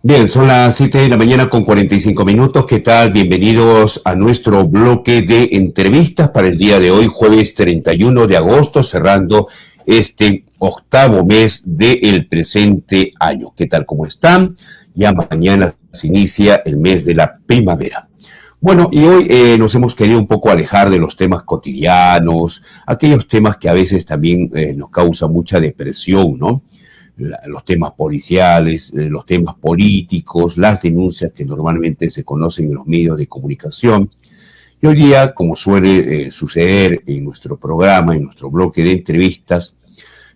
Bien, son las 7 de la mañana con 45 minutos. ¿Qué tal? Bienvenidos a nuestro bloque de entrevistas para el día de hoy, jueves 31 de agosto, cerrando este octavo mes del presente año. ¿Qué tal? ¿Cómo están? Ya mañana se inicia el mes de la primavera. Bueno, y hoy nos hemos querido un poco alejar de los temas cotidianos, aquellos temas que a veces también nos causan mucha depresión, ¿no? Los temas policiales, los temas políticos, las denuncias que normalmente se conocen en los medios de comunicación. Y hoy día, como suele suceder en nuestro programa, en nuestro bloque de entrevistas,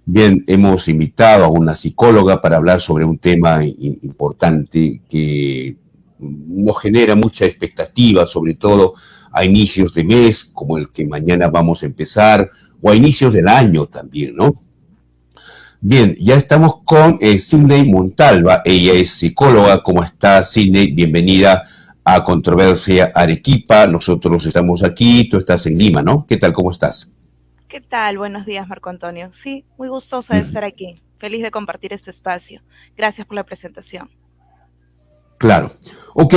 bien, hemos invitado a una psicóloga para hablar sobre un tema importante que nos genera mucha expectativa, sobre todo a inicios de mes, como el que mañana vamos a empezar, o a inicios del año también, ¿no? Bien, ya estamos con Sidney Montalva. Ella es psicóloga. ¿Cómo está, Sidney? Bienvenida a Controversia Arequipa. Nosotros estamos aquí, tú estás en Lima, ¿no? ¿Qué tal? ¿Cómo estás? ¿Qué tal? Buenos días, Marco Antonio. Sí, muy gustosa de Mm, estar aquí. Feliz de compartir este espacio. Gracias por la presentación. claro. Ok,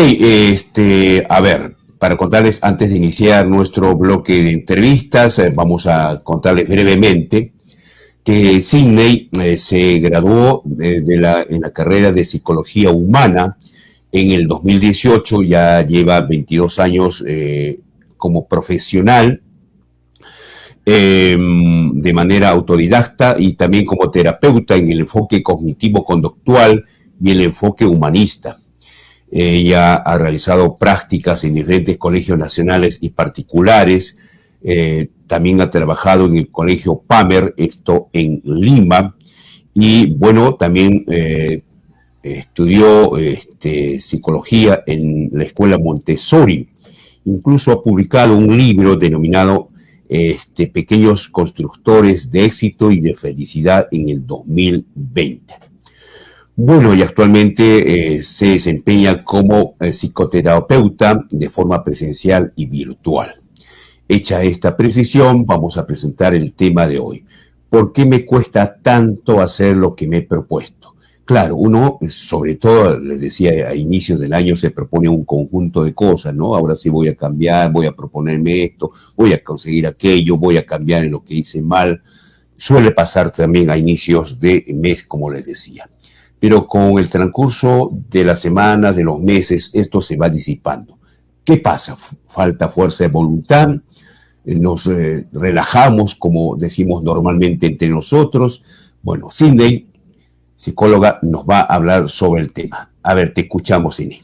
a ver, para contarles, antes de iniciar nuestro bloque de entrevistas, vamos a contarles brevemente que Sidney se graduó en la carrera de Psicología Humana en el 2018, ya lleva 22 años como profesional de manera autodidacta y también como terapeuta en el enfoque cognitivo-conductual y el enfoque humanista. Ella ha realizado prácticas en diferentes colegios nacionales y particulares. También ha trabajado en el colegio Pamer, esto en Lima. Y bueno, también estudió psicología en la escuela Montessori. Incluso ha publicado un libro denominado Pequeños Constructores de Éxito y de Felicidad en el 2020. Bueno, y actualmente se desempeña como psicoterapeuta de forma presencial y virtual. Hecha esta precisión, vamos a presentar el tema de hoy. ¿Por qué me cuesta tanto hacer lo que me he propuesto? Claro, uno, sobre todo, les decía, a inicios del año se propone un conjunto de cosas, ¿no? Ahora sí voy a cambiar, voy a proponerme esto, voy a conseguir aquello, voy a cambiar en lo que hice mal. Suele pasar también a inicios de mes, como les decía. Pero con el transcurso de las semanas, de los meses, esto se va disipando. ¿Qué pasa? Falta fuerza de voluntad, nos relajamos, como decimos normalmente entre nosotros. Bueno, Sidney, psicóloga, nos va a hablar sobre el tema. A ver, te escuchamos, Sidney.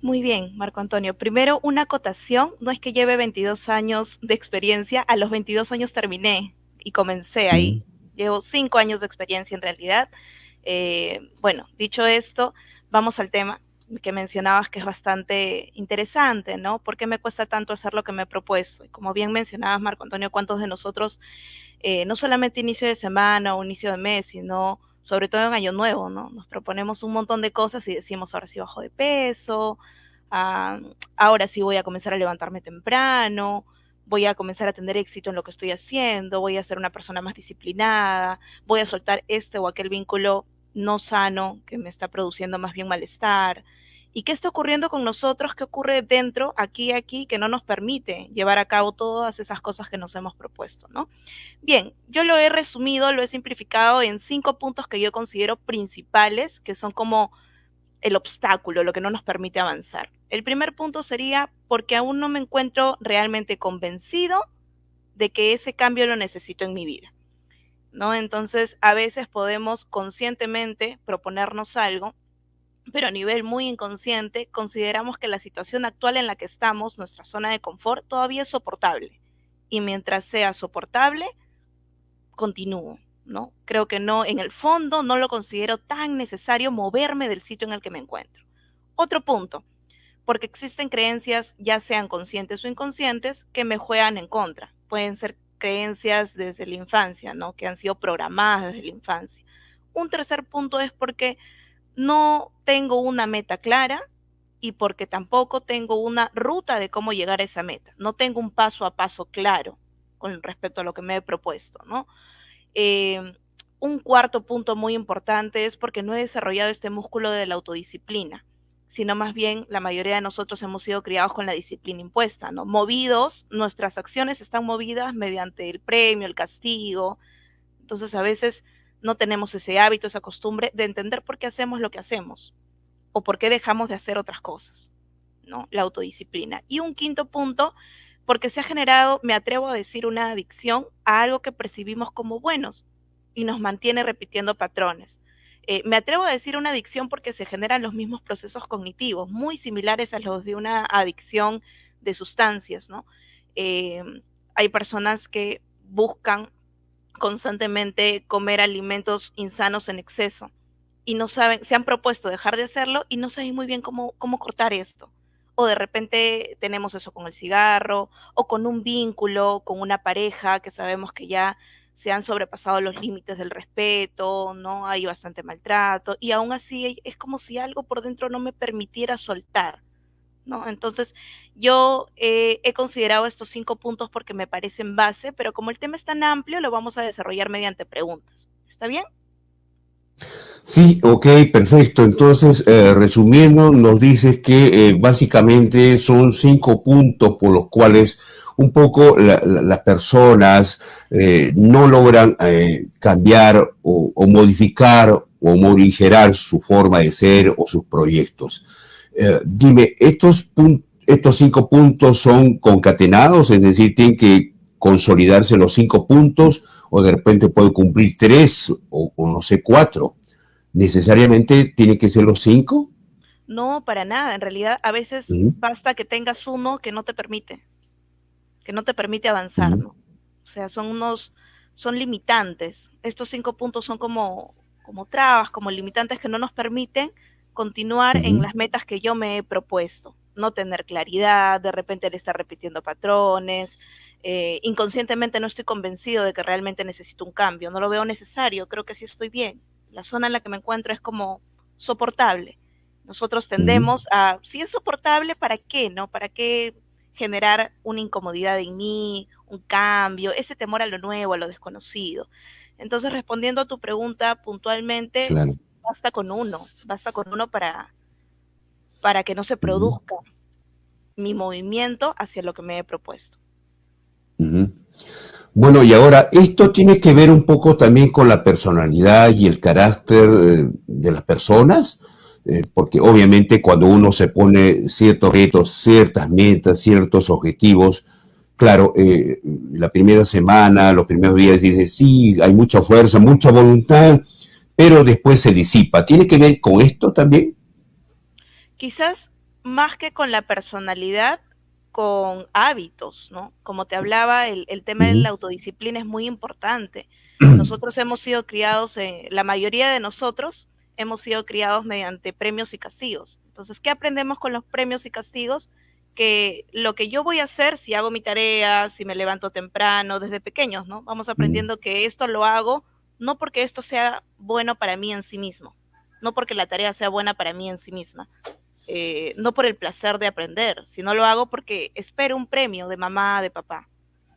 Muy bien, Marco Antonio. Primero, una acotación. No es que lleve 22 años de experiencia. A los 22 años terminé y comencé Mm. ahí. Llevo 5 años de experiencia en realidad. Bueno, dicho esto, vamos al tema que mencionabas que es bastante interesante, ¿no? ¿Por qué me cuesta tanto hacer lo que me he propuesto? Y como bien mencionabas, Marco Antonio, ¿cuántos de nosotros no solamente inicio de semana o inicio de mes, sino sobre todo en Año Nuevo, ¿no? Nos proponemos un montón de cosas y decimos, ahora sí bajo de peso, ahora sí voy a comenzar a levantarme temprano, voy a comenzar a tener éxito en lo que estoy haciendo, voy a ser una persona más disciplinada, voy a soltar este o aquel vínculo no sano que me está produciendo más bien malestar. ¿Y qué está ocurriendo con nosotros? ¿Qué ocurre dentro, aquí, que no nos permite llevar a cabo todas esas cosas que nos hemos propuesto, ¿no? Bien, yo lo he resumido, lo he simplificado en 5 puntos que yo considero principales, que son como el obstáculo, lo que no nos permite avanzar. El primer punto sería porque aún no me encuentro realmente convencido de que ese cambio lo necesito en mi vida, ¿no? Entonces, a veces podemos conscientemente proponernos algo, pero a nivel muy inconsciente consideramos que la situación actual en la que estamos, nuestra zona de confort, todavía es soportable. Y mientras sea soportable, continúo, ¿no? Creo que no, en el fondo no lo considero tan necesario moverme del sitio en el que me encuentro. Otro punto, porque existen creencias, ya sean conscientes o inconscientes, que me juegan en contra. Pueden ser creencias desde la infancia, ¿no? Que han sido programadas desde la infancia. Un tercer punto es porque no tengo una meta clara y porque tampoco tengo una ruta de cómo llegar a esa meta. No tengo un paso a paso claro con respecto a lo que me he propuesto, ¿no? Eh, Un cuarto punto muy importante es porque no he desarrollado este músculo de la autodisciplina, sino más bien la mayoría de nosotros hemos sido criados con la disciplina impuesta, ¿no? Movidos, nuestras acciones están movidas mediante el premio, el castigo. Entonces a veces no tenemos ese hábito, esa costumbre de entender por qué hacemos lo que hacemos o por qué dejamos de hacer otras cosas, ¿no? La autodisciplina. Y un quinto punto, porque se ha generado, me atrevo a decir, una adicción a algo que percibimos como buenos y nos mantiene repitiendo patrones. Me atrevo a decir una adicción porque se generan los mismos procesos cognitivos, muy similares a los de una adicción de sustancias, ¿no? Eh, Hay personas que buscan constantemente comer alimentos insanos en exceso y no saben, se han propuesto dejar de hacerlo y no saben muy bien cómo cortar esto. O de repente tenemos eso con el cigarro o con un vínculo, con una pareja que sabemos que ya se han sobrepasado los límites del respeto, ¿no? Hay bastante maltrato y aún así es como si algo por dentro no me permitiera soltar, ¿no? Entonces, yo he considerado estos 5 puntos porque me parecen base, pero como el tema es tan amplio, lo vamos a desarrollar mediante preguntas. ¿Está bien? Sí, ok, perfecto. Entonces, resumiendo, nos dices que básicamente son 5 puntos por los cuales un poco las personas no logran cambiar o modificar o morigerar su forma de ser o sus proyectos. Dime, ¿estos 5 puntos son concatenados? Es decir, ¿tienen que consolidarse los 5 puntos o de repente puede cumplir tres o no sé, cuatro? ¿Necesariamente tiene que ser los 5? No, para nada. En realidad, a veces Ujú, basta que tengas uno que no te permite avanzar, ujú, ¿no? O sea, son limitantes. Estos 5 puntos son como trabas, como limitantes que no nos permiten continuar en ujú, las metas que yo me he propuesto. No tener claridad, de repente el estar repitiendo patrones, inconscientemente no estoy convencido de que realmente necesito un cambio, no lo veo necesario, creo que sí estoy bien. La zona en la que me encuentro es como soportable. Nosotros ujú, tendemos a, si es soportable, ¿para qué, no? ¿Para qué generar una incomodidad en mí, un cambio, ese temor a lo nuevo, a lo desconocido? Entonces, respondiendo a tu pregunta puntualmente, claro. basta con uno para que no se Ujú, produzca mi movimiento hacia lo que me he propuesto. ujú. Bueno, y ahora, esto tiene que ver un poco también con la personalidad y el carácter de las personas, porque obviamente cuando uno se pone ciertos retos, ciertas metas, ciertos objetivos, claro, la primera semana, los primeros días dices, sí, hay mucha fuerza, mucha voluntad, pero después se disipa. ¿Tiene que ver con esto también? Quizás más que con la personalidad, con hábitos, ¿no? Como te hablaba, el tema de Ujú, la autodisciplina es muy importante. Nosotros hemos sido criados, la mayoría de nosotros hemos sido criados mediante premios y castigos. Entonces, ¿qué aprendemos con los premios y castigos? Que lo que yo voy a hacer, si hago mi tarea, si me levanto temprano, desde pequeños, ¿no? Vamos ujú, aprendiendo que esto lo hago no porque esto sea bueno para mí en sí mismo, no porque la tarea sea buena para mí en sí misma, no por el placer de aprender, sino lo hago porque espero un premio de mamá, de papá,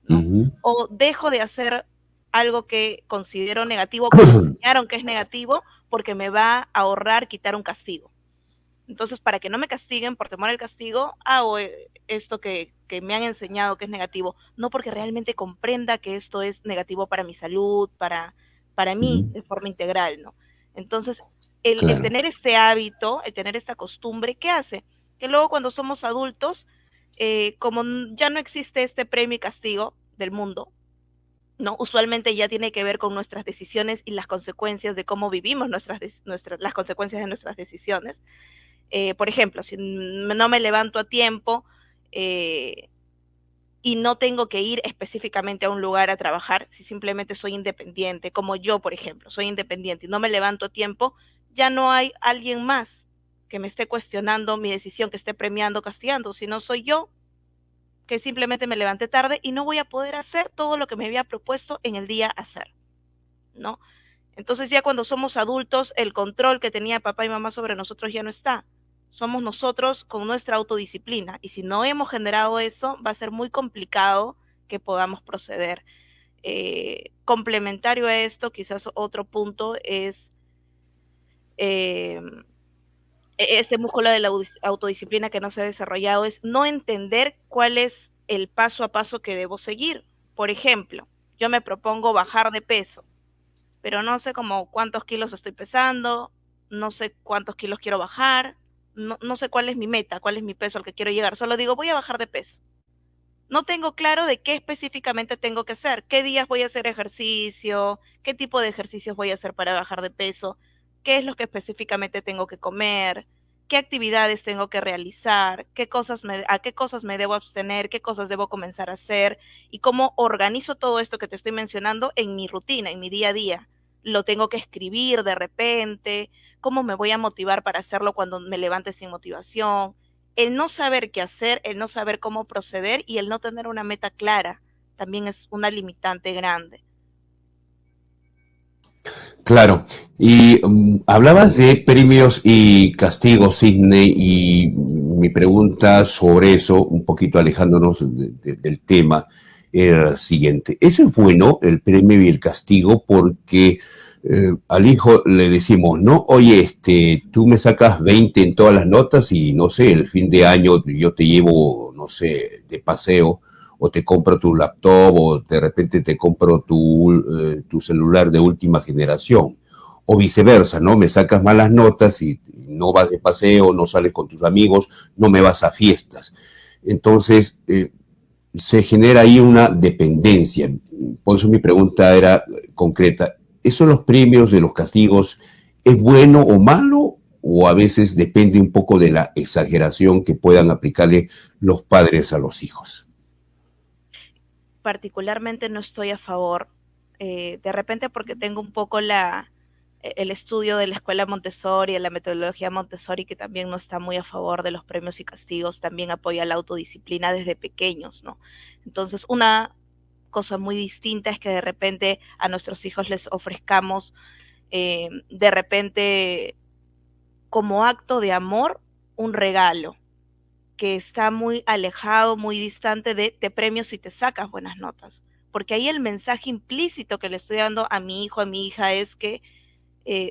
¿no? ujú. O dejo de hacer algo que considero negativo, que me enseñaron que es negativo, porque me va a ahorrar quitar un castigo. Entonces, para que no me castiguen por temor al castigo, hago esto que me han enseñado que es negativo, no porque realmente comprenda que esto es negativo para mi salud, para mí Ujú, de forma integral, ¿no? Entonces, el claro. tener este hábito, el tener esta costumbre, ¿qué hace? Que luego cuando somos adultos, como ya no existe este premio y castigo del mundo, ¿no? Usualmente ya tiene que ver con nuestras decisiones y las consecuencias de cómo vivimos las consecuencias de nuestras decisiones. Por ejemplo, si no me levanto a tiempo eh, y no tengo que ir específicamente a un lugar a trabajar, si simplemente soy independiente, como yo, por ejemplo, soy independiente y no me levanto a tiempo, ya no hay alguien más que me esté cuestionando mi decisión, que esté premiando, castigando, sino soy yo que simplemente me levanté tarde y no voy a poder hacer todo lo que me había propuesto en el día hacer, ¿no? Entonces ya cuando somos adultos, el control que tenía papá y mamá sobre nosotros ya no está. Somos nosotros con nuestra autodisciplina y si no hemos generado eso, va a ser muy complicado que podamos proceder. Complementario a esto, quizás otro punto es eh, este músculo de la autodisciplina que no se ha desarrollado, es no entender cuál es el paso a paso que debo seguir. Por ejemplo, yo me propongo bajar de peso, pero no sé como cuántos kilos estoy pesando, no sé cuántos kilos quiero bajar, no sé cuál es mi meta, cuál es mi peso al que quiero llegar. Solo digo, voy a bajar de peso. No tengo claro de qué específicamente tengo que hacer, qué días voy a hacer ejercicio, qué tipo de ejercicios voy a hacer para bajar de peso, qué es lo que específicamente tengo que comer, qué actividades tengo que realizar, a qué cosas me debo abstener, qué cosas debo comenzar a hacer y cómo organizo todo esto que te estoy mencionando en mi rutina, en mi día a día. Lo tengo que escribir de repente, cómo me voy a motivar para hacerlo cuando me levante sin motivación. El no saber qué hacer, el no saber cómo proceder y el no tener una meta clara también es una limitante grande. Claro, y hablabas de premios y castigos, Sidney, y mi pregunta sobre eso, un poquito alejándonos del tema, era la siguiente. Eso es bueno, el premio y el castigo, porque al hijo le decimos, no, oye, tú me sacas 20 en todas las notas y no sé, el fin de año yo te llevo, no sé, de paseo o te compro tu laptop o de repente te compro tu celular de última generación. O viceversa, ¿no? Me sacas malas notas y no vas de paseo, no sales con tus amigos, no me vas a fiestas. Entonces, se genera ahí una dependencia. Por eso mi pregunta era concreta. ¿Eso los premios de los castigos es bueno o malo? ¿O a veces depende un poco de la exageración que puedan aplicarle los padres a los hijos? Particularmente no estoy a favor, de repente porque tengo un poco el estudio de la escuela Montessori, de la metodología Montessori, que también no está muy a favor de los premios y castigos, también apoya la autodisciplina desde pequeños, ¿no? Entonces, una cosa muy distinta es que de repente a nuestros hijos les ofrezcamos de repente como acto de amor un regalo que está muy alejado, muy distante de te premio si te sacas buenas notas. Porque ahí el mensaje implícito que le estoy dando a mi hijo, a mi hija, es que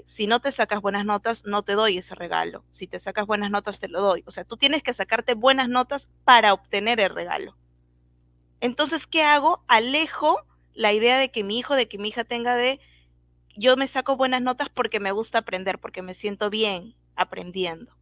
si no te sacas buenas notas, no te doy ese regalo. Si te sacas buenas notas, te lo doy. O sea, tú tienes que sacarte buenas notas para obtener el regalo. Entonces, ¿qué hago? Alejo la idea de que mi hijo, de que mi hija tenga de yo me saco buenas notas porque me gusta aprender, porque me siento bien aprendiendo.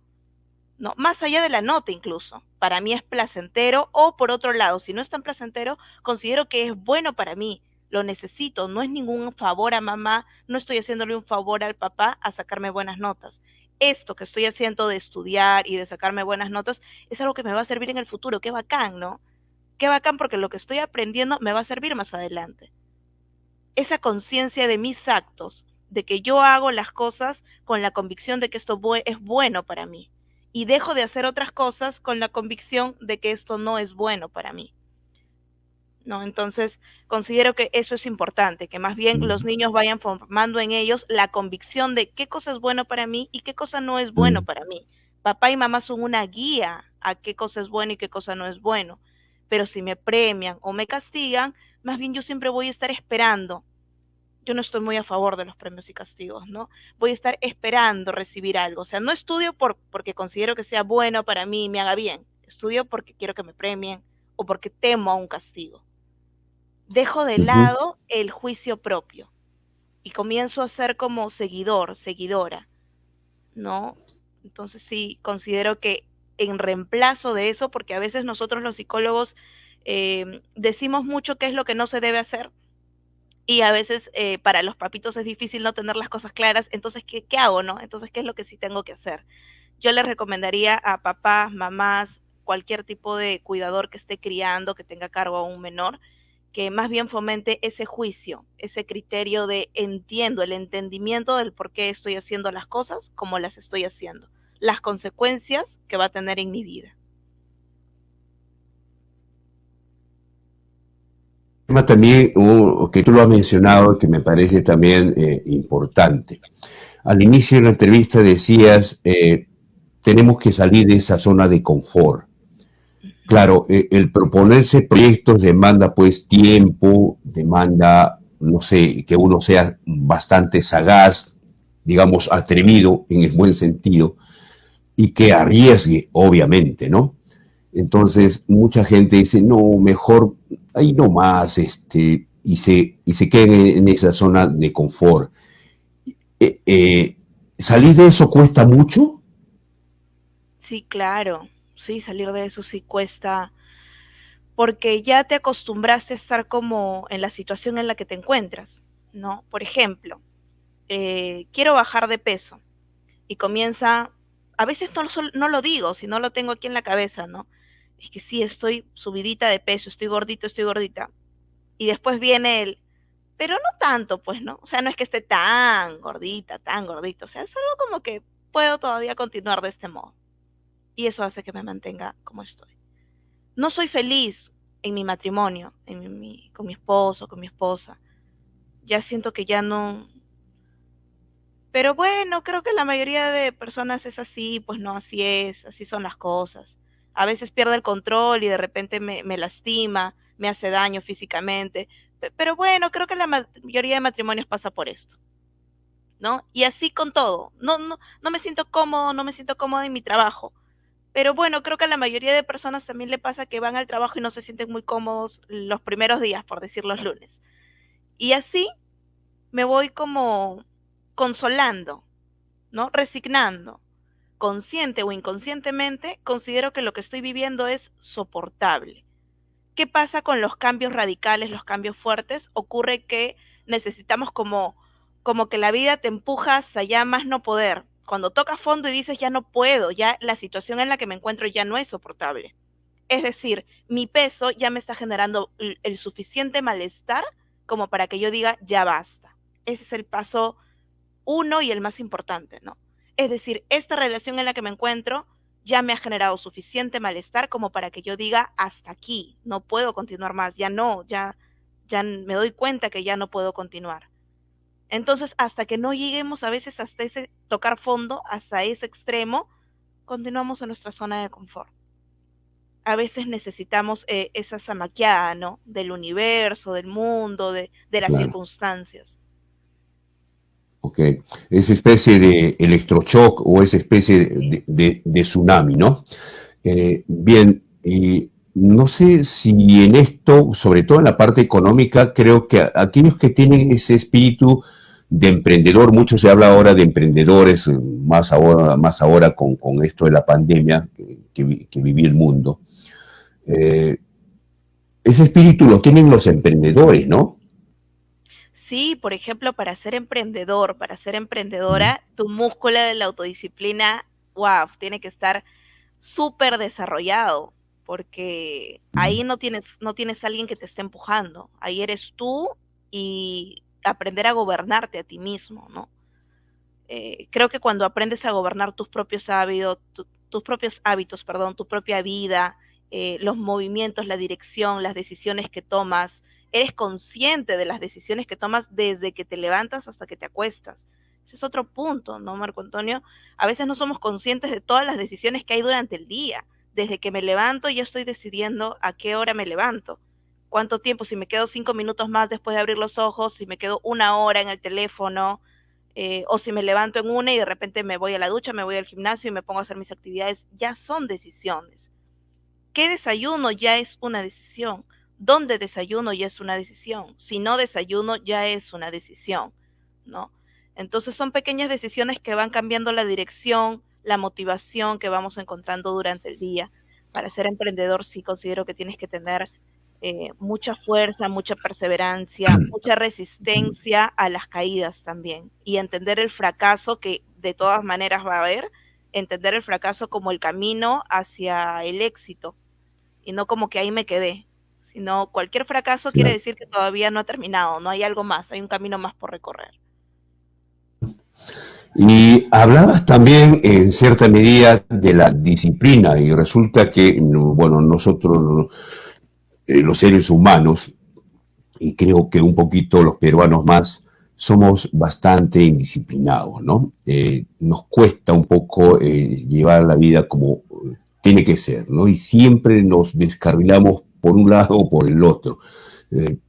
No, más allá de la nota incluso, para mí es placentero o por otro lado, si no es tan placentero, considero que es bueno para mí, lo necesito, no es ningún favor a mamá, no estoy haciéndole un favor al papá a sacarme buenas notas. Esto que estoy haciendo de estudiar y de sacarme buenas notas es algo que me va a servir en el futuro, qué bacán, ¿no? Qué bacán porque lo que estoy aprendiendo me va a servir más adelante. Esa conciencia de mis actos, de que yo hago las cosas con la convicción de que esto es bueno para mí y dejo de hacer otras cosas con la convicción de que esto no es bueno para mí. ¿No? Entonces, considero que eso es importante, que más bien los niños vayan formando en ellos la convicción de qué cosa es bueno para mí y qué cosa no es bueno para mí. Papá y mamá son una guía a qué cosa es bueno y qué cosa no es bueno. Pero si me premian o me castigan, más bien yo siempre voy a estar esperando. Yo no estoy muy a favor de los premios y castigos, ¿no? Voy a estar esperando recibir algo. O sea, no estudio porque considero que sea bueno para mí y me haga bien. Estudio porque quiero que me premien o porque temo a un castigo. Dejo de Uh -huh. lado el juicio propio y comienzo a ser como seguidor, seguidora, ¿no? Entonces sí, considero que en reemplazo de eso, porque a veces nosotros los psicólogos decimos mucho qué es lo que no se debe hacer, y a veces para los papitos es difícil no tener las cosas claras, entonces, ¿qué hago, no? Entonces, ¿qué es lo que sí tengo que hacer? Yo les recomendaría a papás, mamás, cualquier tipo de cuidador que esté criando, que tenga a cargo a un menor, que más bien fomente ese juicio, ese criterio de entiendo, el entendimiento del por qué estoy haciendo las cosas como las estoy haciendo, las consecuencias que va a tener en mi vida. Tema también que tú lo has mencionado, que me parece también importante. Al inicio de la entrevista decías, tenemos que salir de esa zona de confort. Claro, el proponerse proyectos demanda pues tiempo, demanda, no sé, que uno sea bastante sagaz, digamos, atrevido en el buen sentido, y que arriesgue, obviamente, ¿no? Entonces, mucha gente dice, no, mejor ahí no más, y se queden en esa zona de confort. Eh, eh, ¿Salir de eso cuesta mucho? Sí, claro, sí, salir de eso sí cuesta, porque ya te acostumbraste a estar como en la situación en la que te encuentras, ¿no? Por ejemplo, quiero bajar de peso y comienza, a veces no lo digo, si no lo tengo aquí en la cabeza, ¿no? Es que sí, estoy subidita de peso, estoy gordito, estoy gordita. Y después viene el, pero no tanto, pues, ¿no? O sea, no es que esté tan gordita, tan gordito, o sea, es algo como que puedo todavía continuar de este modo. Y eso hace que me mantenga como estoy. No soy feliz en mi matrimonio, con mi esposo, con mi esposa. Ya siento que ya no, pero bueno, creo que la mayoría de personas es así, pues no, así es, así son las cosas. A veces pierde el control y de repente me lastima, me hace daño físicamente. Pero bueno, creo que la mayoría de matrimonios pasa por esto, ¿no? Y así con todo. No me siento cómodo, no me siento cómodo en mi trabajo. Pero bueno, creo que a la mayoría de personas también le pasa que van al trabajo y no se sienten muy cómodos los primeros días, por decir los lunes. Y así me voy como consolando, ¿no? Resignando. Consciente o inconscientemente, considero que lo que estoy viviendo es soportable. ¿Qué pasa con los cambios radicales, los cambios fuertes? Ocurre que necesitamos como que la vida te empuja hasta ya más no poder. Cuando tocas fondo y dices ya no puedo, ya la situación en la que me encuentro ya no es soportable. Es decir, mi peso ya me está generando el suficiente malestar como para que yo diga ya basta. Ese es el paso uno y el más importante, ¿no? Es decir, esta relación en la que me encuentro ya me ha generado suficiente malestar como para que yo diga hasta aquí, no puedo continuar más, ya no, ya me doy cuenta que ya no puedo continuar. Entonces, hasta que no lleguemos a veces hasta ese tocar fondo, hasta ese extremo, continuamos en nuestra zona de confort. A veces necesitamos esa zamaqueada, ¿no? Del universo, del mundo, de las Claro. circunstancias. Ok, esa especie de electroshock o esa especie de tsunami, ¿no? Bien, y no sé si en esto, sobre todo en la parte económica, creo que aquellos que tienen ese espíritu de emprendedor, mucho se habla ahora de emprendedores, más ahora con esto de la pandemia que viví el mundo. Eh, Ese espíritu lo tienen los emprendedores, ¿no? Sí, por ejemplo, para ser emprendedor, para ser emprendedora, tu músculo de la autodisciplina, wow, tiene que estar súper desarrollado, porque ahí no tienes a alguien que te esté empujando, ahí eres tú y aprender a gobernarte a ti mismo, ¿no? Creo que cuando aprendes a gobernar tus propios hábitos, perdón, tu propia vida, los movimientos, la dirección, las decisiones que tomas, eres consciente de las decisiones que tomas desde que te levantas hasta que te acuestas. Ese es otro punto, ¿no, Marco Antonio? A veces no somos conscientes de todas las decisiones que hay durante el día. Desde que me levanto, yo estoy decidiendo a qué hora me levanto, cuánto tiempo, si me quedo 5 minutos más después de abrir los ojos, si me quedo una hora en el teléfono, o si me levanto en una y de repente me voy a la ducha, me voy al gimnasio y me pongo a hacer mis actividades, ya son decisiones. ¿Qué desayuno? Ya es una decisión. ¿Dónde desayuno? Ya es una decisión. Si no desayuno, ya es una decisión, ¿no? Entonces son pequeñas decisiones que van cambiando la dirección, la motivación que vamos encontrando durante el día. Para ser emprendedor sí considero que tienes que tener mucha fuerza, mucha perseverancia, mucha resistencia a las caídas también y entender el fracaso que de todas maneras va a haber, entender el fracaso como el camino hacia el éxito y no como que ahí me quedé, sino cualquier fracaso quiere Claro. decir que todavía no ha terminado, no hay algo más, hay un camino más por recorrer. Y hablabas también en cierta medida de la disciplina y resulta que, bueno, nosotros los seres humanos, y creo que un poquito los peruanos más, somos bastante indisciplinados, ¿no? Nos cuesta un poco llevar la vida como tiene que ser, ¿no? Y siempre nos descarrilamos por un lado o por el otro,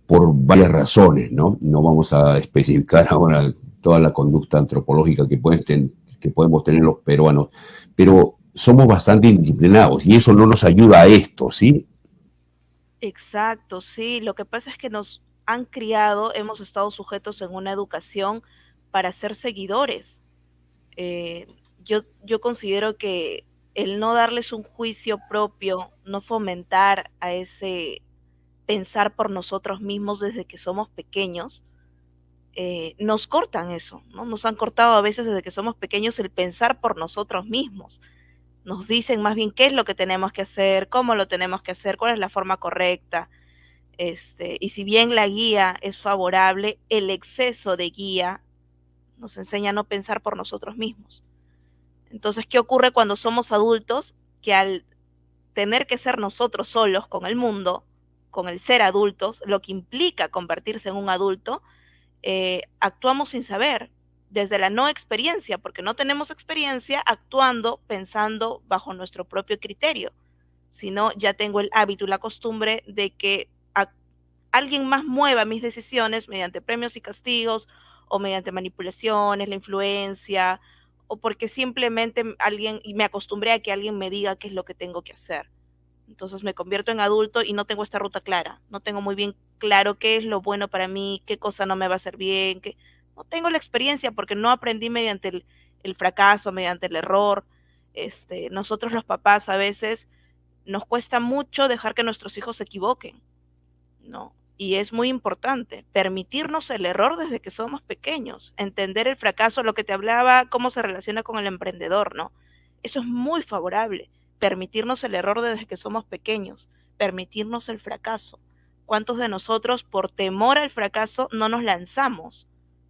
por varias razones, ¿no? No vamos a especificar ahora toda la conducta antropológica que podemos tener los peruanos, pero somos bastante indisciplinados y eso no nos ayuda a esto, ¿sí? Exacto, sí. Lo que pasa es que nos han criado, hemos estado sujetos en una educación para ser seguidores. Eh, yo considero que el no darles un juicio propio, no fomentar a ese pensar por nosotros mismos desde que somos pequeños, nos cortan eso, ¿no? Nos han cortado a veces desde que somos pequeños el pensar por nosotros mismos. Nos dicen más bien qué es lo que tenemos que hacer, cómo lo tenemos que hacer, cuál es la forma correcta. Y si bien la guía es favorable, el exceso de guía nos enseña a no pensar por nosotros mismos. Entonces, ¿qué ocurre cuando somos adultos? Que al tener que ser nosotros solos con el mundo, con el ser adultos, lo que implica convertirse en un adulto, actuamos sin saber, desde la no experiencia, porque no tenemos experiencia actuando, pensando bajo nuestro propio criterio, sino ya tengo el hábito y la costumbre de que alguien más mueva mis decisiones mediante premios y castigos o mediante manipulaciones, la influencia, o porque simplemente alguien, y me acostumbré a que alguien me diga qué es lo que tengo que hacer. Entonces me convierto en adulto y no tengo esta ruta clara, no tengo muy bien claro qué es lo bueno para mí, qué cosa no me va a hacer bien, qué... no tengo la experiencia porque no aprendí mediante el fracaso, mediante el error. Nosotros los papás a veces nos cuesta mucho dejar que nuestros hijos se equivoquen, ¿no? Y es muy importante permitirnos el error desde que somos pequeños, entender el fracaso, lo que te hablaba, cómo se relaciona con el emprendedor, ¿no? Eso es muy favorable, permitirnos el error desde que somos pequeños, permitirnos el fracaso. ¿Cuántos de nosotros por temor al fracaso no nos lanzamos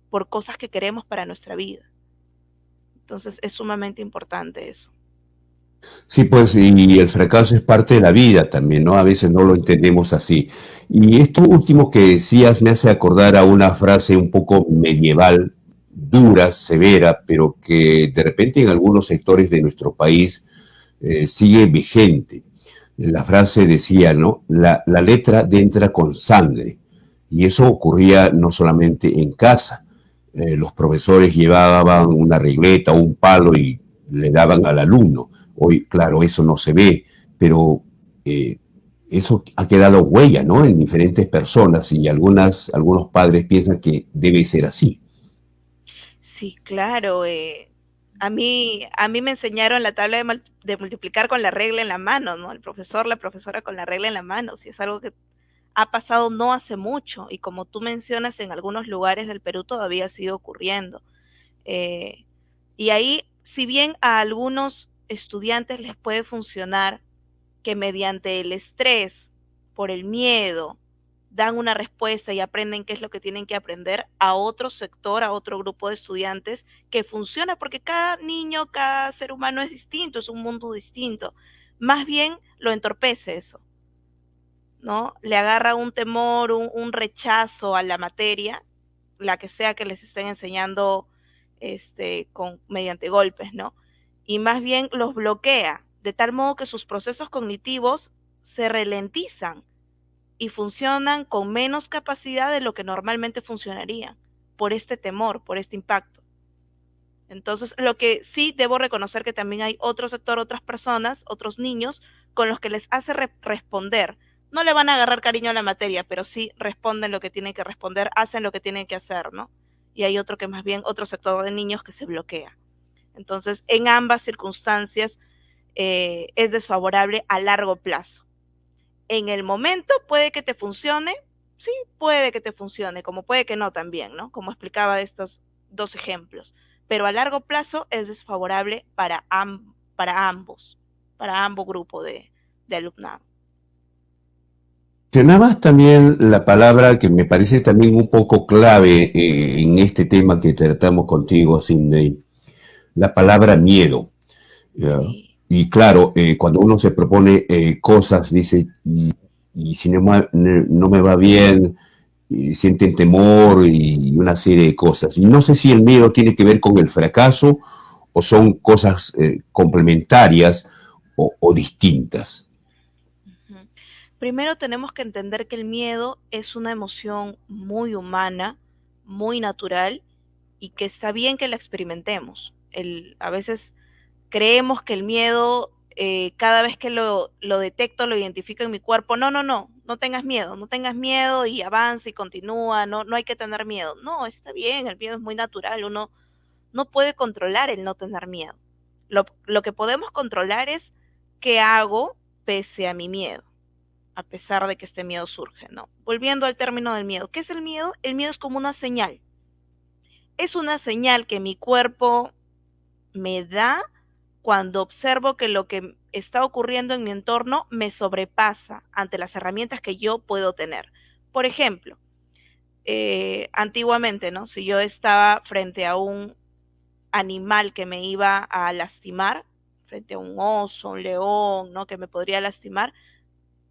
por cosas que queremos para nuestra vida? Entonces es sumamente importante eso. Sí, pues, y el fracaso es parte de la vida también, ¿no? A veces no lo entendemos así. Y esto último que decías me hace acordar a una frase un poco medieval, dura, severa, pero que de repente en algunos sectores de nuestro país sigue vigente. La frase decía, ¿no? La letra entra con sangre. Y eso ocurría no solamente en casa. Los profesores llevaban una regleta o un palo y le daban al alumno. Hoy, claro, eso no se ve, pero eh, eso ha quedado huella, ¿no? En diferentes personas y algunos padres piensan que debe ser así. Sí, claro. A mí me enseñaron la tabla de multiplicar con la regla en la mano, ¿no? El profesor, la profesora con la regla en la mano. Si es algo que ha pasado no hace mucho y como tú mencionas, en algunos lugares del Perú todavía sigue ocurriendo. Eh, y ahí, si bien a algunos estudiantes les puede funcionar que mediante el estrés, por el miedo, dan una respuesta y aprenden qué es lo que tienen que aprender, a otro sector, a otro grupo de estudiantes que funciona porque cada niño, cada ser humano es distinto, es un mundo distinto. Más bien lo entorpece eso, ¿no? Le agarra un temor, un rechazo a la materia, la que sea que les estén enseñando mediante golpes, ¿no? Y más bien los bloquea, de tal modo que sus procesos cognitivos se ralentizan y funcionan con menos capacidad de lo que normalmente funcionarían, por este temor, por este impacto. Entonces, lo que sí debo reconocer que también hay otro sector, otras personas, otros niños, con los que les hace responder. No le van a agarrar cariño a la materia, pero sí responden lo que tienen que responder, hacen lo que tienen que hacer, ¿no? Y hay otro que más bien, otro sector de niños que se bloquea. Entonces, en ambas circunstancias es desfavorable a largo plazo. En el momento puede que te funcione, sí, puede que te funcione, como puede que no también, ¿no? Como explicaba de estos dos ejemplos. Pero a largo plazo es desfavorable para ambos grupos de alumnado. Mencionabas también la palabra que me parece también un poco clave en este tema que tratamos contigo, Cindy, la palabra miedo. ¿Ya? Sí, Y claro, cuando uno se propone cosas, dice, y si no me va bien, y sienten temor y una serie de cosas. Y no sé si el miedo tiene que ver con el fracaso o son cosas complementarias o distintas? Ujú. Primero tenemos que entender que el miedo es una emoción muy humana, muy natural y que está bien que la experimentemos. A veces creemos que el miedo, cada vez que lo detecto, lo identifico en mi cuerpo, no, no, no, no tengas miedo y avanza y continúa, no, no hay que tener miedo. No, está bien, el miedo es muy natural, uno no puede controlar el no tener miedo. Lo que podemos controlar es qué hago pese a mi miedo, a pesar de que este miedo surge, ¿no? Volviendo al término del miedo, ¿qué es el miedo? El miedo es como una señal. Es una señal que mi cuerpo me da cuando observo que lo que está ocurriendo en mi entorno me sobrepasa ante las herramientas que yo puedo tener. Por ejemplo, antiguamente, ¿no? Si yo estaba frente a un animal que me iba a lastimar, frente a un oso, un león, ¿no? Que me podría lastimar,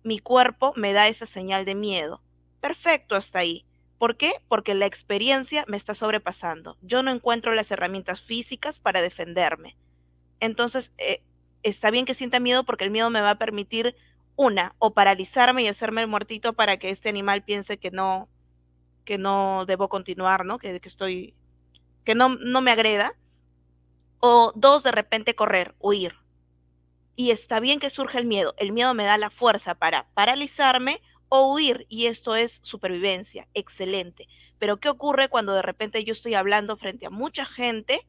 mi cuerpo me da esa señal de miedo. Perfecto hasta ahí. ¿Por qué? Porque la experiencia me está sobrepasando. Yo no encuentro las herramientas físicas para defenderme. Entonces, está bien que sienta miedo porque el miedo me va a permitir, una, o paralizarme y hacerme el muertito para que este animal piense que no debo continuar, ¿no? Que no me agreda. O dos, de repente correr, huir. Y está bien que surja el miedo me da la fuerza para paralizarme o huir, y esto es supervivencia, excelente. Pero ¿qué ocurre cuando de repente yo estoy hablando frente a mucha gente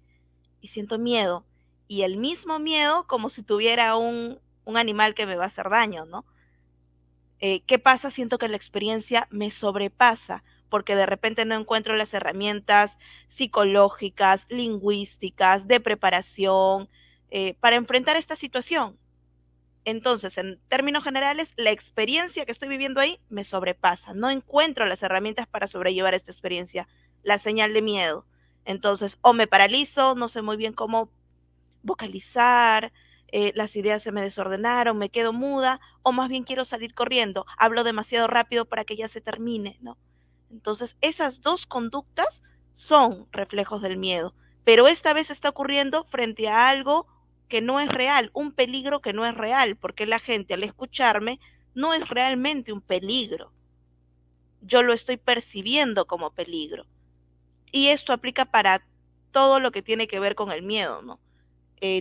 y siento miedo? Y el mismo miedo como si tuviera un animal que me va a hacer daño, ¿no? ¿Qué pasa? Siento que la experiencia me sobrepasa porque de repente no encuentro las herramientas psicológicas, lingüísticas, de preparación para enfrentar esta situación. Entonces, en términos generales, la experiencia que estoy viviendo ahí me sobrepasa. No encuentro las herramientas para sobrellevar esta experiencia, la señal de miedo. Entonces, o me paralizo, no sé muy bien cómo vocalizar, las ideas se me desordenaron, me quedo muda, o más bien quiero salir corriendo, hablo demasiado rápido para que ya se termine, ¿no? Entonces, esas dos conductas son reflejos del miedo, pero esta vez está ocurriendo frente a algo que no es real, un peligro que no es real, porque la gente al escucharme no es realmente un peligro, yo lo estoy percibiendo como peligro. Y esto aplica para todo lo que tiene que ver con el miedo, ¿no?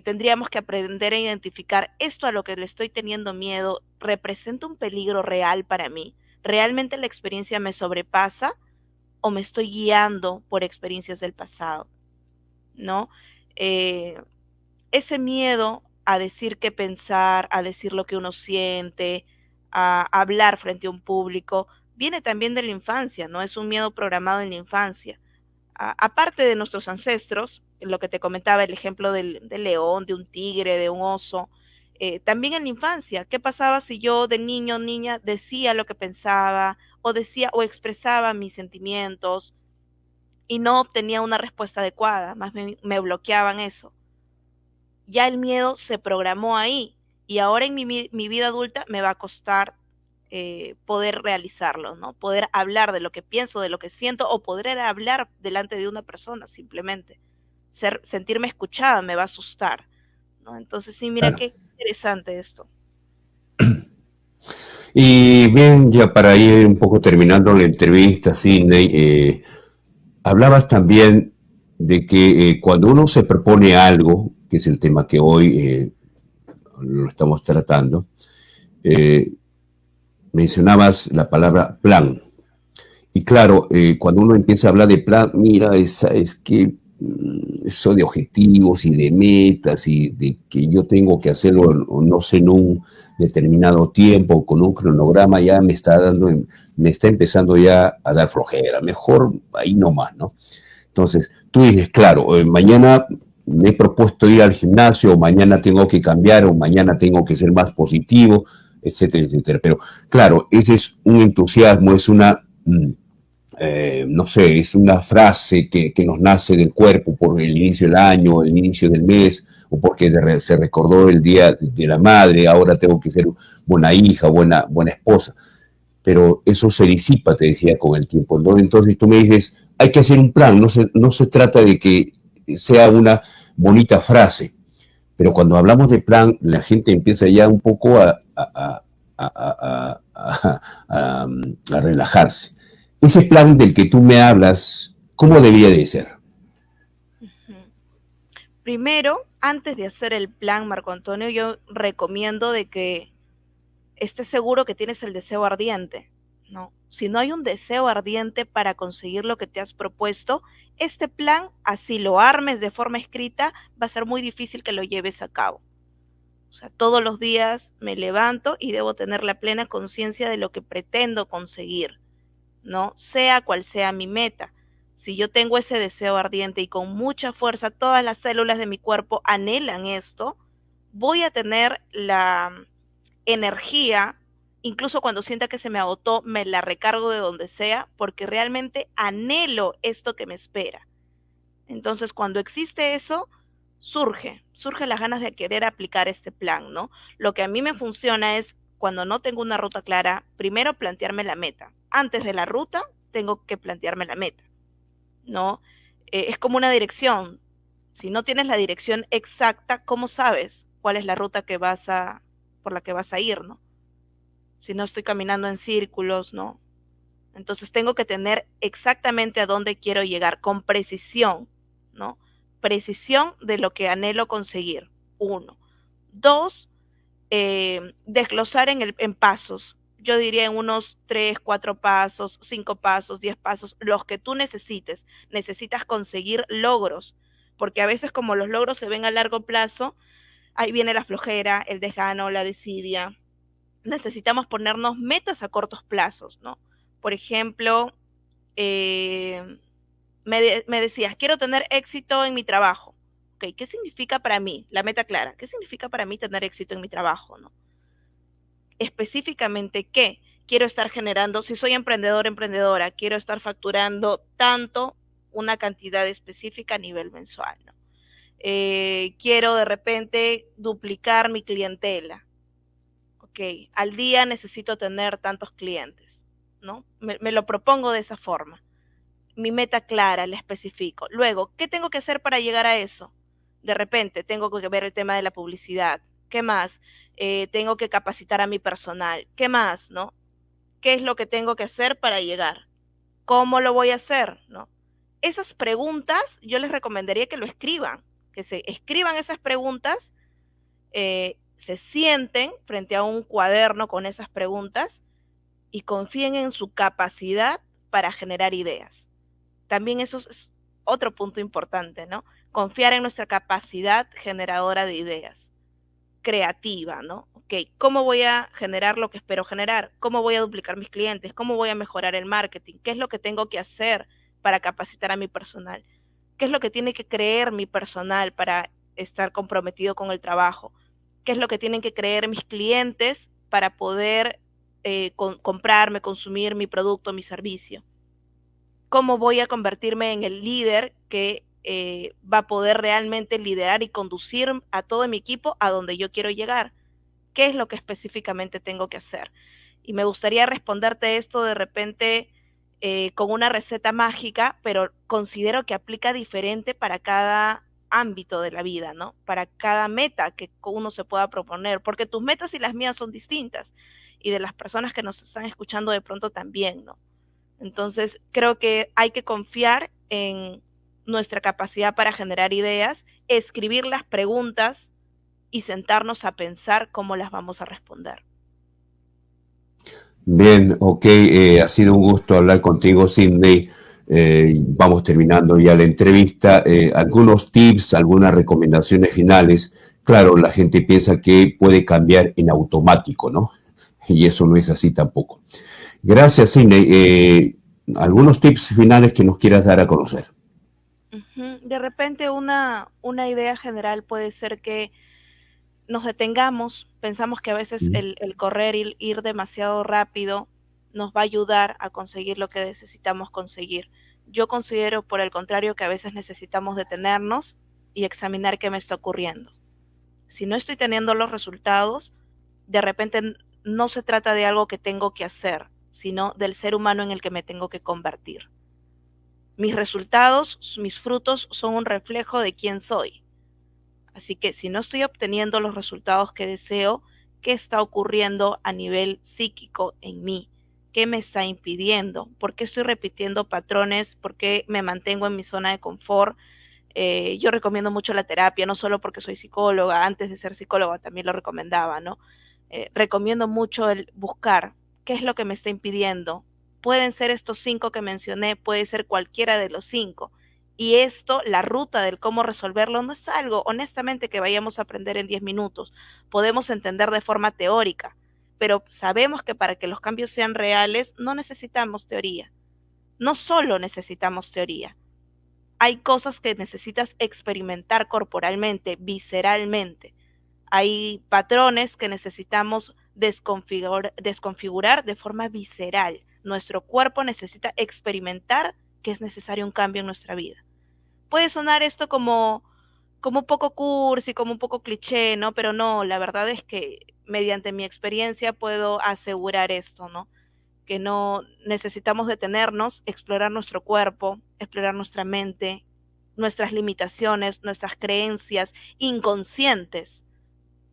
Tendríamos que aprender a identificar esto a lo que le estoy teniendo miedo, ¿representa un peligro real para mí? ¿Realmente la experiencia me sobrepasa o me estoy guiando por experiencias del pasado? ¿No? Eh, Ese miedo a decir qué pensar, a decir lo que uno siente, a hablar frente a un público, viene también de la infancia, ¿no? Es un miedo programado en la infancia. Aparte de nuestros ancestros, lo que te comentaba, el ejemplo del león, de un tigre, de un oso, también en la infancia, ¿qué pasaba si yo de niño o niña decía lo que pensaba o decía o expresaba mis sentimientos y no obtenía una respuesta adecuada, más me bloqueaban eso? Ya el miedo se programó ahí y ahora en mi vida adulta me va a costar poder realizarlo, ¿no? Poder hablar de lo que pienso, de lo que siento o poder hablar delante de una persona simplemente. Sentirme escuchada me va a asustar, ¿no? Entonces sí, mira Claro. qué interesante esto. Y bien, ya para ir un poco terminando la entrevista, Sidney, hablabas también de que cuando uno se propone algo, que es el tema que hoy lo estamos tratando, eh, mencionabas la palabra plan. Y claro, cuando uno empieza a hablar de plan, mira, es que eso de objetivos y de metas y de que yo tengo que hacerlo, no sé, en un determinado tiempo, con un cronograma, ya me está empezando ya a dar flojera. Mejor ahí nomás, ¿no? Entonces, tú dices, claro, mañana me he propuesto ir al gimnasio, o mañana tengo que cambiar, o mañana tengo que ser más positivo, etcétera, etcétera. Pero claro, ese es un entusiasmo, es una no sé, es una frase que nos nace del cuerpo por el inicio del año, el inicio del mes, o porque se recordó el día de la madre, ahora tengo que ser buena hija, buena esposa. Pero eso se disipa, te decía, con el tiempo, ¿no? Entonces tú me dices, hay que hacer un plan, no se trata de que sea una bonita frase, pero cuando hablamos de plan, la gente empieza ya un poco a relajarse. Ese plan del que tú me hablas, ¿cómo debía de ser? Ujú. Primero, antes de hacer el plan, Marco Antonio, yo recomiendo de que estés seguro que tienes el deseo ardiente, ¿no? Si no hay un deseo ardiente para conseguir lo que te has propuesto, este plan, así lo armes de forma escrita, va a ser muy difícil que lo lleves a cabo. O sea, todos los días me levanto y debo tener la plena conciencia de lo que pretendo conseguir, ¿no? Sea cual sea mi meta. Si yo tengo ese deseo ardiente y con mucha fuerza todas las células de mi cuerpo anhelan esto, voy a tener la energía, incluso cuando sienta que se me agotó, me la recargo de donde sea, porque realmente anhelo esto que me espera. Entonces, cuando existe eso, surge las ganas de querer aplicar este plan, ¿no? Lo que a mí me funciona es cuando no tengo una ruta clara, primero plantearme la meta. Antes de la ruta, tengo que plantearme la meta, ¿no? Es como una dirección. Si no tienes la dirección exacta, ¿cómo sabes cuál es la ruta por la que vas a ir, ¿no? Si no estoy caminando en círculos, ¿no? Entonces tengo que tener exactamente a dónde quiero llegar, con precisión, ¿no? Precisión de lo que anhelo conseguir, uno. Dos, desglosar en pasos. Yo diría en unos 3, 4 pasos, 5 pasos, 10 pasos, los que tú necesites. Necesitas conseguir logros, porque a veces como los logros se ven a largo plazo, ahí viene la flojera, el desgano, la desidia. Necesitamos ponernos metas a cortos plazos, ¿no? Por ejemplo, eh, me decías, quiero tener éxito en mi trabajo. Ok, ¿qué significa para mí? La meta clara. ¿Qué significa para mí tener éxito en mi trabajo, no? Específicamente, ¿qué? Quiero estar generando, si soy emprendedor, emprendedora, quiero estar facturando tanto, una cantidad específica a nivel mensual, ¿no? Quiero de repente duplicar mi clientela. Ok, al día necesito tener tantos clientes, ¿no? Me lo propongo de esa forma. Mi meta clara, la especifico. Luego, ¿qué tengo que hacer para llegar a eso? De repente, tengo que ver el tema de la publicidad. ¿Qué más? Tengo que capacitar a mi personal. ¿Qué más, no? ¿Qué es lo que tengo que hacer para llegar? ¿Cómo lo voy a hacer, no? Esas preguntas yo les recomendaría que lo escriban, que se escriban esas preguntas, se sienten frente a un cuaderno con esas preguntas y confíen en su capacidad para generar ideas. También eso es otro punto importante, ¿no? Confiar en nuestra capacidad generadora de ideas, creativa, ¿no? Ok, ¿cómo voy a generar lo que espero generar? ¿Cómo voy a duplicar mis clientes? ¿Cómo voy a mejorar el marketing? ¿Qué es lo que tengo que hacer para capacitar a mi personal? ¿Qué es lo que tiene que creer mi personal para estar comprometido con el trabajo? ¿Qué es lo que tienen que creer mis clientes para poder comprarme, consumir mi producto, mi servicio? ¿Cómo voy a convertirme en el líder que va a poder realmente liderar y conducir a todo mi equipo a donde yo quiero llegar? ¿Qué es lo que específicamente tengo que hacer? Y me gustaría responderte esto de repente con una receta mágica, pero considero que aplica diferente para cada ámbito de la vida, ¿no? Para cada meta que uno se pueda proponer, porque tus metas y las mías son distintas y de las personas que nos están escuchando de pronto también, ¿no? Entonces, creo que hay que confiar en nuestra capacidad para generar ideas, escribir las preguntas y sentarnos a pensar cómo las vamos a responder. Bien, ok, ha sido un gusto hablar contigo, Cindy. Vamos terminando ya la entrevista. Algunos tips, algunas recomendaciones finales. Claro, la gente piensa que puede cambiar en automático, ¿no? Y eso no es así tampoco. Gracias, Cindy. Algunos tips finales que nos quieras dar a conocer. De repente una idea general puede ser que nos detengamos, pensamos que a veces el correr, ir demasiado rápido nos va a ayudar a conseguir lo que necesitamos conseguir. Yo considero, por el contrario, que a veces necesitamos detenernos y examinar qué me está ocurriendo. Si no estoy teniendo los resultados, de repente no se trata de algo que tengo que hacer, sino del ser humano en el que me tengo que convertir. Mis resultados, mis frutos son un reflejo de quién soy. Así que si no estoy obteniendo los resultados que deseo, ¿qué está ocurriendo a nivel psíquico en mí? ¿Qué me está impidiendo? ¿Por qué estoy repitiendo patrones? ¿Por qué me mantengo en mi zona de confort? Yo recomiendo mucho la terapia, no solo porque soy psicóloga, antes de ser psicóloga también lo recomendaba, ¿no? Recomiendo mucho el buscar qué es lo que me está impidiendo. Pueden ser estos 5 que mencioné, puede ser cualquiera de los 5. Y esto, la ruta del cómo resolverlo, no es algo, honestamente, que vayamos a aprender en 10 minutos. Podemos entender de forma teórica, pero sabemos que para que los cambios sean reales no necesitamos teoría. No solo necesitamos teoría, hay cosas que necesitas experimentar corporalmente, visceralmente. Hay patrones que necesitamos desconfigurar de forma visceral. Nuestro cuerpo necesita experimentar que es necesario un cambio en nuestra vida. Puede sonar esto como un poco cursi, como un poco cliché, ¿no? Pero no, la verdad es que mediante mi experiencia puedo asegurar esto, ¿no? Que no necesitamos detenernos, explorar nuestro cuerpo, explorar nuestra mente, nuestras limitaciones, nuestras creencias inconscientes.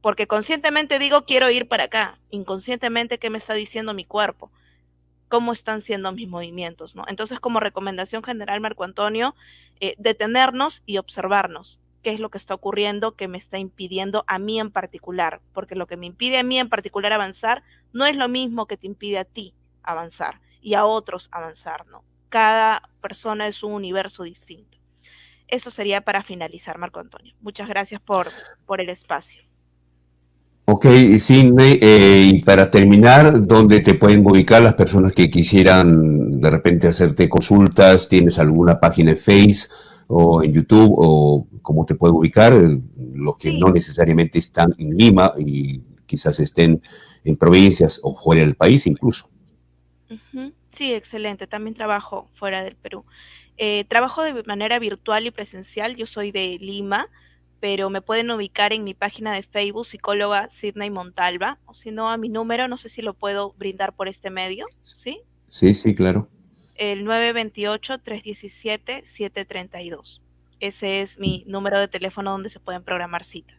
Porque conscientemente digo quiero ir para acá, inconscientemente qué me está diciendo mi cuerpo, cómo están siendo mis movimientos, ¿no? Entonces, como recomendación general, Marco Antonio, detenernos y observarnos qué es lo que está ocurriendo que me está impidiendo a mí en particular, porque lo que me impide a mí en particular avanzar no es lo mismo que te impide a ti avanzar y a otros avanzar, ¿no? Cada persona es un universo distinto. Eso sería para finalizar, Marco Antonio. Muchas gracias por el espacio. Ok, Sidney, y para terminar, ¿dónde te pueden ubicar las personas que quisieran de repente hacerte consultas? ¿Tienes alguna página en Face o en YouTube? ¿O cómo te pueden ubicar? Los que no Sí, necesariamente están en Lima y quizás estén en provincias o fuera del país incluso. ujú, sí, excelente. También trabajo fuera del Perú. Trabajo de manera virtual y presencial. Yo soy de Lima, pero me pueden ubicar en mi página de Facebook, psicóloga Sidney Montalva, o si no, a mi número, no sé si lo puedo brindar por este medio, ¿sí? Sí, sí, claro. El 928-317-732. Ese es mi número de teléfono donde se pueden programar citas.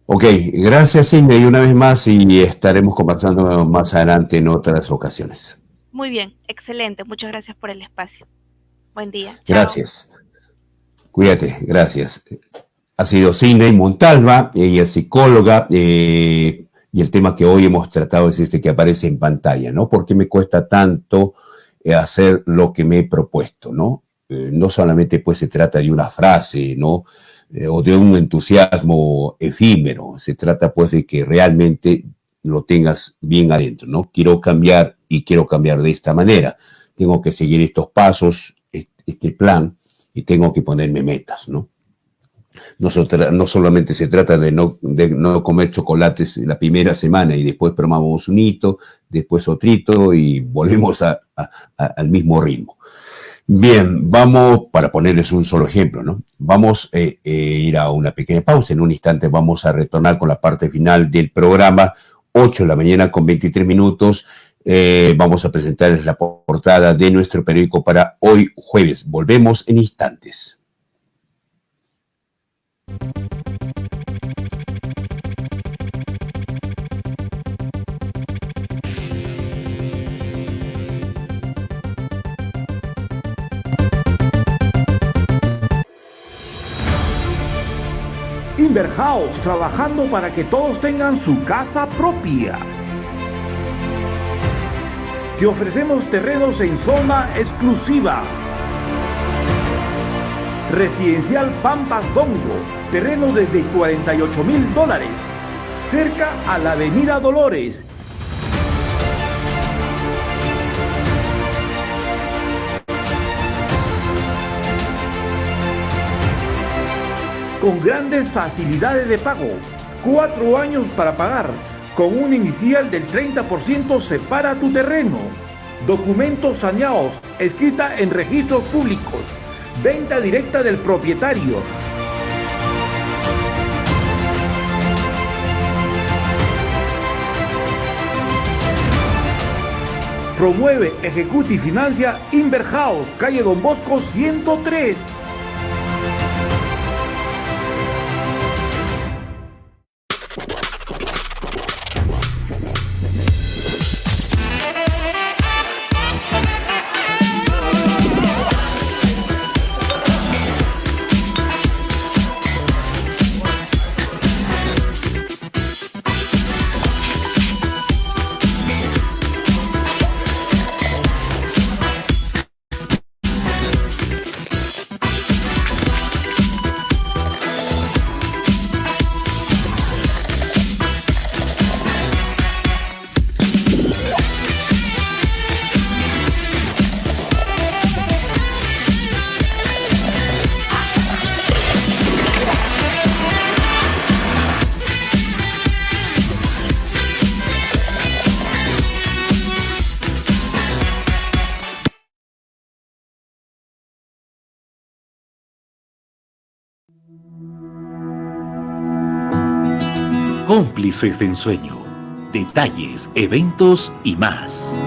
Ok, gracias, Sidney, una vez más y estaremos conversando más adelante en otras ocasiones. Muy bien, excelente. Muchas gracias por el espacio. Buen día. Chao. Gracias. Cuídate, gracias. Ha sido Sidney Montalva, ella es psicóloga, y el tema que hoy hemos tratado es este que aparece en pantalla, ¿no? ¿Por qué me cuesta tanto hacer lo que me he propuesto, ¿no? No solamente pues se trata de una frase, ¿no? O de un entusiasmo efímero, se trata pues de que realmente lo tengas bien adentro, ¿no? Quiero cambiar y quiero cambiar de esta manera. Tengo que seguir estos pasos, este plan, y tengo que ponerme metas, ¿no? No solamente se trata de no comer chocolates la primera semana y después probamos un hito, después otrito y volvemos al mismo ritmo. Bien, vamos, para ponerles un solo ejemplo, ¿no? Vamos a ir a una pequeña pausa. En un instante vamos a retornar con la parte final del programa, 8 de la mañana con 23 minutos. Vamos a presentarles la portada de nuestro periódico para hoy jueves. Volvemos en instantes. Inverhouse, trabajando para que todos tengan su casa propia. Te ofrecemos terrenos en zona exclusiva. Residencial Pampas Dongo, terreno desde $48,000, cerca a la Avenida Dolores. Con grandes facilidades de pago, 4 años para pagar, con un inicial del 30% separa tu terreno. Documentos saneados, escrita en registros públicos, venta directa del propietario. Promueve, ejecuta y financia Inverhouse, calle Don Bosco 103. Cómplices de ensueño. Detalles, eventos y más.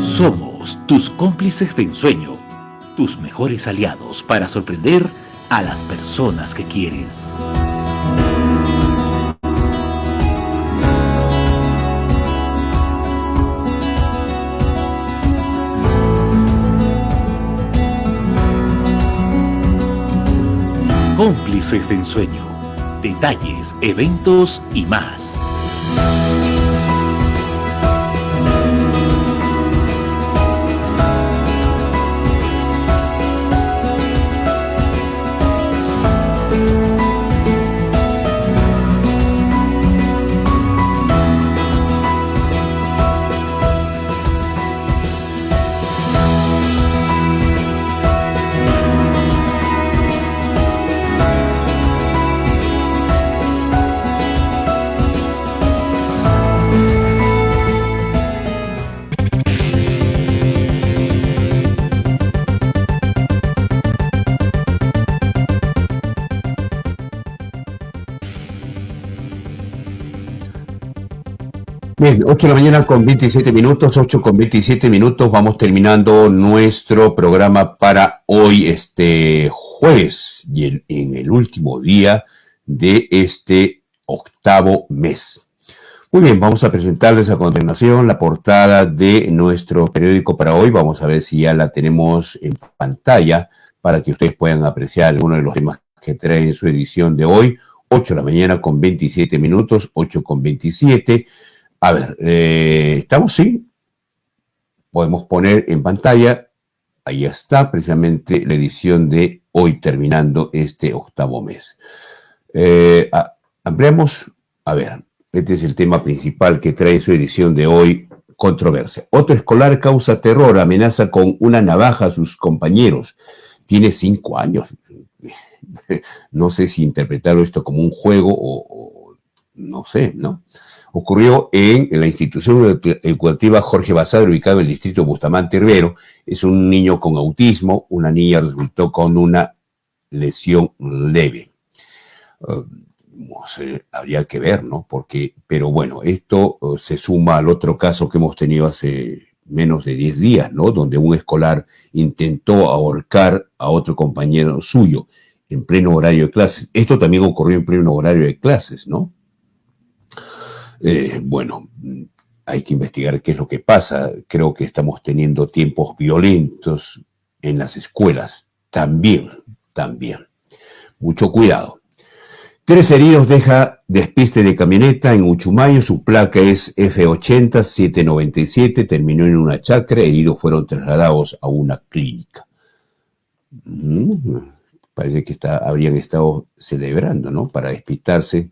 Somos tus cómplices de ensueño, tus mejores aliados para sorprender a las personas que quieres. Cómplices de ensueño. Detalles, eventos y más. Bien, 8 de la mañana con 27 minutos, 8 con 27 minutos, vamos terminando nuestro programa para hoy, este jueves, y en el último día de este octavo mes. Muy bien, vamos a presentarles a continuación la portada de nuestro periódico para hoy. Vamos a ver si ya la tenemos en pantalla para que ustedes puedan apreciar algunos de los temas que trae en su edición de hoy. 8 de la mañana con 27 minutos, 8 con 27. A ver, ¿estamos? Sí. Podemos poner en pantalla. Ahí está precisamente la edición de hoy terminando este octavo mes. Ampliamos. A ver, este es el tema principal que trae su edición de hoy. Controversia. Otro escolar causa terror, amenaza con una navaja a sus compañeros. Tiene 5 años. No sé si interpretarlo esto como un juego o no sé, ¿no? Ocurrió en la institución educativa Jorge Basadre, ubicado en el distrito de Bustamante Rivero. Es un niño con autismo, una niña resultó con una lesión leve. No sé, habría que ver, ¿no? Pero bueno, esto se suma al otro caso que hemos tenido hace menos de 10 días, ¿no? Donde un escolar intentó ahorcar a otro compañero suyo en pleno horario de clases. Esto también ocurrió en pleno horario de clases, ¿no? Bueno, hay que investigar qué es lo que pasa. Creo que estamos teniendo tiempos violentos en las escuelas. También. Mucho cuidado. 3 heridos deja despiste de camioneta en Uchumayo. Su placa es F80-797. Terminó en una chacra. Heridos fueron trasladados a una clínica. Parece que habrían estado celebrando, ¿no? Para despistarse.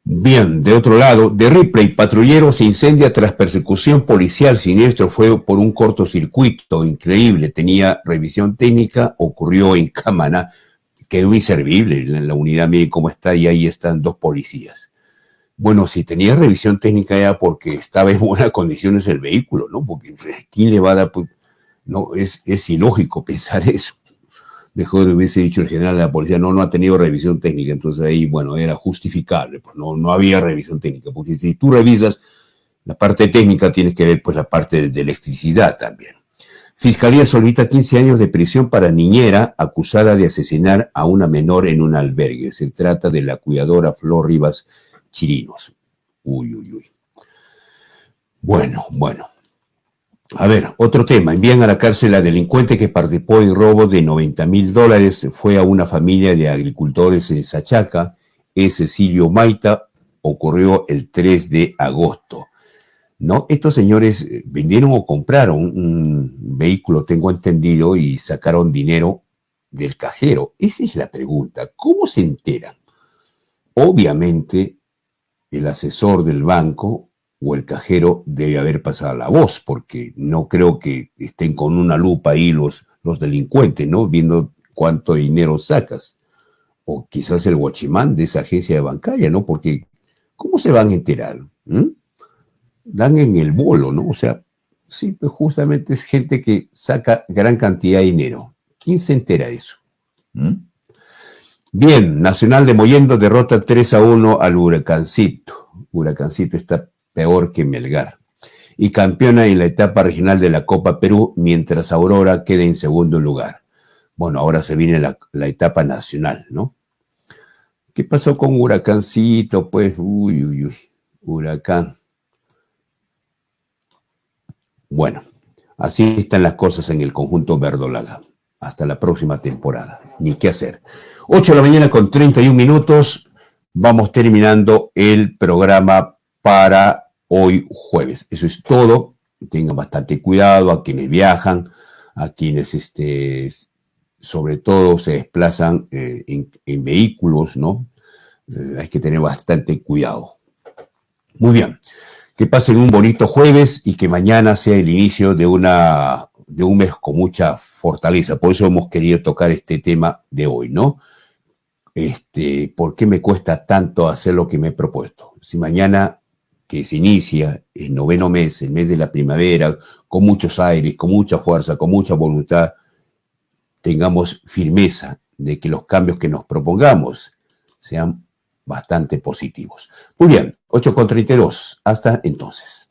Bien, de otro lado, de Ripley, patrullero se incendia tras persecución policial. Siniestro fue por un cortocircuito increíble. Tenía revisión técnica, ocurrió en Camaná. Quedó inservible en la unidad médica como está y ahí están 2 policías. Bueno, si tenía revisión técnica era porque estaba en buenas condiciones el vehículo, ¿no? Porque ¿quién le va a dar? No, es ilógico pensar eso. Mejor hubiese dicho el general de la policía, no ha tenido revisión técnica. Entonces ahí, bueno, era justificable. Pues no había revisión técnica. Porque si tú revisas la parte técnica, tienes que ver pues la parte de electricidad también. Fiscalía solicita 15 años de prisión para niñera acusada de asesinar a una menor en un albergue. Se trata de la cuidadora Flor Rivas Chirinos. Uy. Bueno. A ver, otro tema. Envían a la cárcel a delincuente que participó en robo de $90,000. Fue a una familia de agricultores en Sachaca. Es Cecilio Maita. Ocurrió el 3 de agosto. ¿No? Estos señores vendieron o compraron un vehículo, tengo entendido, y sacaron dinero del cajero. Esa es la pregunta. ¿Cómo se enteran? Obviamente, el asesor del banco o el cajero debe haber pasado la voz, porque no creo que estén con una lupa ahí los delincuentes, ¿no? Viendo cuánto dinero sacas. O quizás el guachimán de esa agencia bancaria, ¿no? Porque, ¿cómo se van a enterar? Dan en el bolo, ¿no? O sea, Sí, pues justamente es gente que saca gran cantidad de dinero. ¿Quién se entera de eso? ¿Mm? Bien, Nacional de Mollendo derrota 3-1 al Huracancito. Huracancito está peor que Melgar. Y campeona en la etapa regional de la Copa Perú, mientras Aurora queda en segundo lugar. Bueno, ahora se viene la etapa nacional, ¿no? ¿Qué pasó con Huracancito? Pues, uy, Huracán. Bueno, así están las cosas en el conjunto verdolaga. Hasta la próxima temporada. Ni qué hacer. 8 de la mañana con 31 minutos. Vamos terminando el programa para hoy jueves. Eso es todo. Tengan bastante cuidado a quienes viajan, a quienes sobre todo se desplazan en vehículos, ¿no? Hay que tener bastante cuidado. Muy bien. Que pasen un bonito jueves y que mañana sea el inicio de un mes con mucha fortaleza. Por eso hemos querido tocar este tema de hoy, ¿no? ¿Por qué me cuesta tanto hacer lo que me he propuesto? Si mañana que se inicia el noveno mes, el mes de la primavera, con muchos aires, con mucha fuerza, con mucha voluntad, tengamos firmeza de que los cambios que nos propongamos sean bastante positivos. Muy bien, 8:32. Hasta entonces.